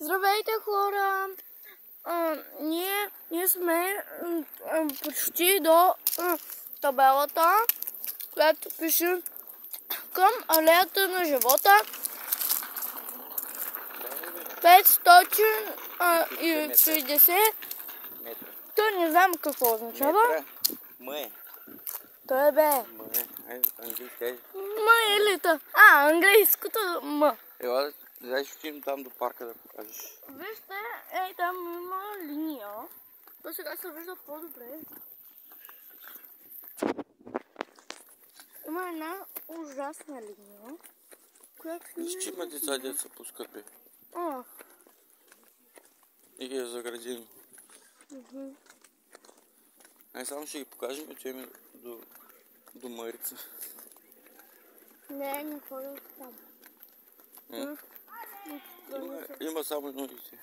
Здравейте, хора! Ние сме почти до табелата, която пише към алеята на живота 560 метра. То не знам какво означава. М. То е бе. М. Английски. М или та. Английското М. Ела, дай ще отидем там до парка да покажеш. Вижте, там има линия. То сега се вижда по-добре. Има една ужасна линия, която Виж, че има деца, де се пускат, бе. И ги е заградили. Ай, само ще ги покажем и отиваме до Марица. Не ходя там. Има само едно дете.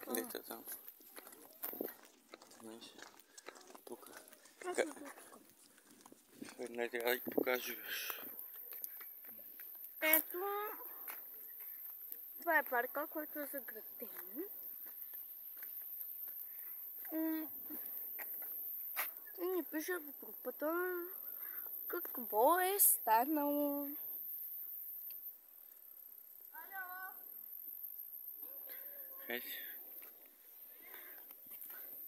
Лета там. Знаеш, тук. Не, трябва да ги покажеш. Ето, това е парка, който е заграден. И ни пише в групата какво е станало.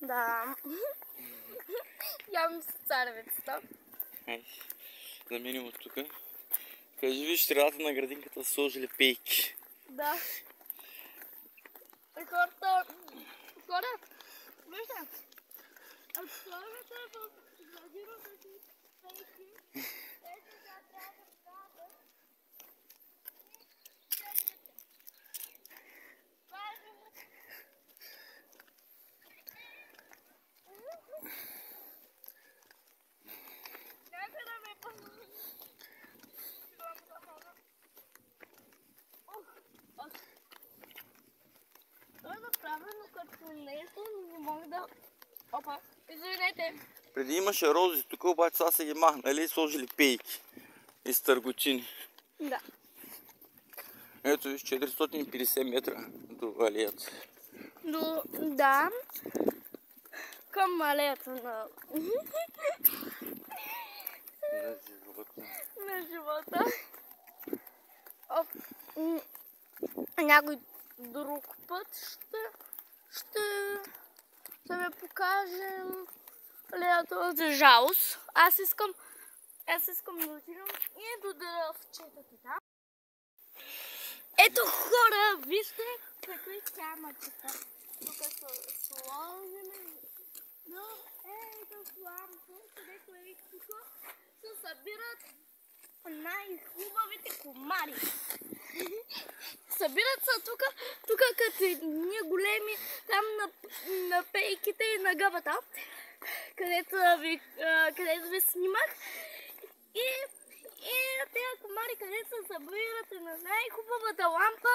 Да. Ям с царевицата. Да минем от тук. Кажи, виж, средата на градинката са сложили пейки. Да. Хора, вижте. Ако сложите в градината си пейки, ето сега трябва да правят. Това е направено като нещо, но не мога да... Опа, извинете. Преди имаше рози, тук обаче сега са ги махнали и сложили пейки и стърготини. Да. Ето виж, 450 метра до алеята. Да. Към алеята на... на живота. Някой друг път ще ви покажем алеята. За жалост. Аз искам да отидам и до дървчетата там. Ето, хора, вижте какви камъчета. Тук са сложени. Но ето сламка, където е тук, се събират най-хубавите комари. Събират се тук като ние големи, там на пейките и на гъбата, където ви снимах. И тези комари, където се събират на най-хубавата лампа,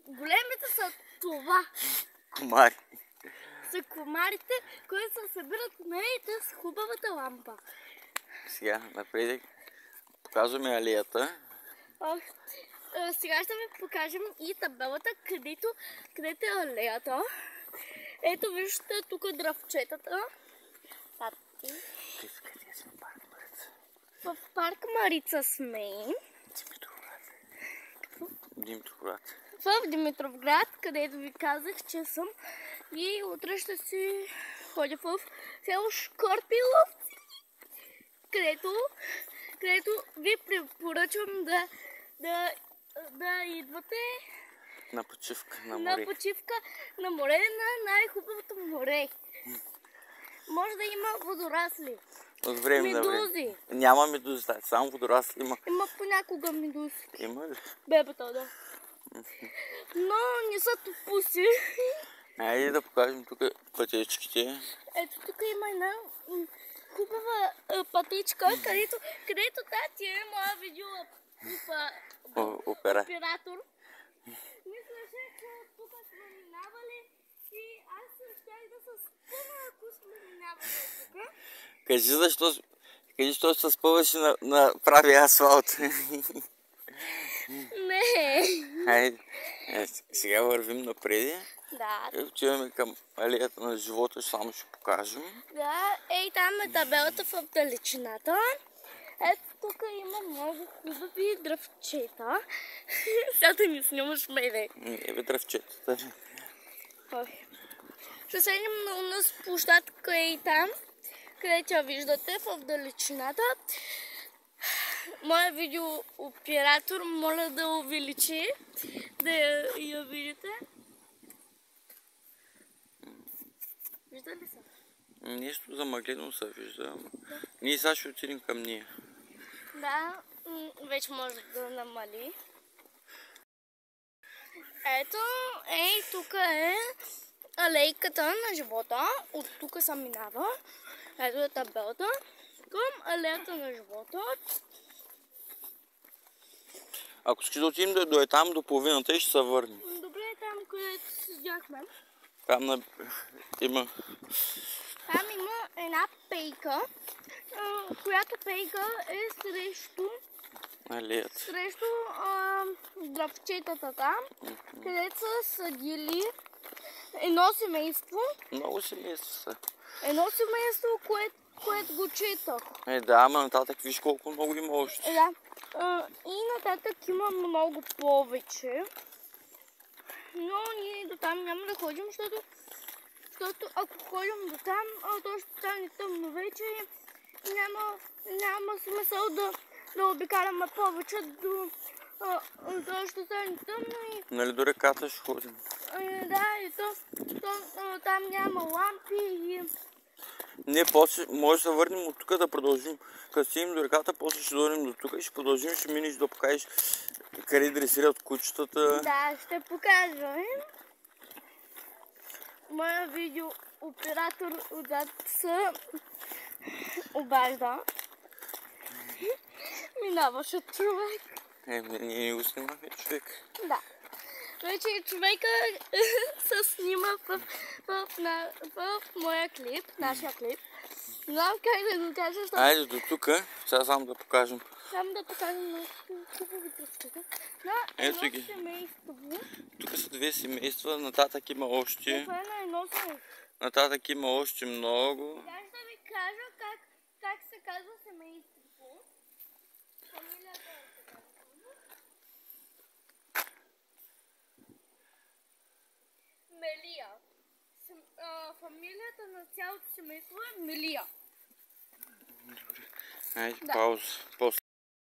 големите са това. Комари. Са комарите, които се събират с хубавата лампа. Сега напред показваме алеята. Сега ще ви покажем и табелата, където е алеята. Ето вижте тук дръвчетата. В парк Марица сме. Димитровград. В Димитровград, където ви казах, че съм. И утре ще си ходя в село Шкорпиловци, където ви препоръчвам да идвате на почивка на море. На почивка на море, на най-хубавото море. Може да има водорасли. От време медузи. На време. Няма медузи, само водорасли има. Има понякога медузи. Има ли? Бебета, да. Но не са тупуси. Айде да покажем тук пътечките. Ето тук има една хубава пътечка, където тати е моя оператор. Мислеше, че тук сме минавали и аз щях да се спъна, ако сме минавали тук. Кажи защо се спъваше на прави асфалт. Не. Хайде, сега вървим напред. Да. Отиваме към алеята на живота, само ще покажем. Да, ей там е табелата в далечината. Ето тук има много хубави дръвчета. Сега да ни снимаш мене. Не бе дръвчетата. Ще седнем на нас площадка и там, където я виждате в далечината. Моя видеооператор моля да увеличи, да я видите. Вижда ли се? Нещо замъглено се вижда. Ние сега ще отидем към нея. Да, вече може да намали. Ето, ей, тук е алейката на живота. От тук се минава. Ето е табелата към алеята на живота. Ако искаш да отидем до там до половината и ще се върнем. Добре, там където седяхме. Там има... Там има една пейка, която пейка е срещу алеята. Срещу дръвчетата там, където са съдили едно семейство. Много семейства са. Едно семейство, което го четох. Да, ама нататък виж колко много има още. Да. И нататък има много повече. Но ние до там няма да ходим, защото ако ходим до там, то ще стане тъмно вече и няма смисъл да обикаляме повече то ще стане тъмно и... Нали до реката ще ходим? Да, и там няма лампи и... Не, после може да се върнем от тук да продължим. Като стигнем до реката, после ще дойдем до тук и ще продължим, ще минеш да покажеш къде дресират кучетата. Да, ще покажа. Моя видеооператор отзад се обажда. Минаваше човек. Ние не го снимахме човек. Да. Вече човека се снима в моя клип, нашия клип. Не знам как да го кажа, защото... Айде до тук, сега само да покажем. Само да покажем на хубави дръвчета. На едно семейство. Тук са две семейства, нататък има още. Това е на едно семейство. Нататък има още много. Сега ще ви кажа как се казва семейството. Фамилията е така. Мелия. Фамилията на цялото семейство е Мелия. Айде, пауза. После.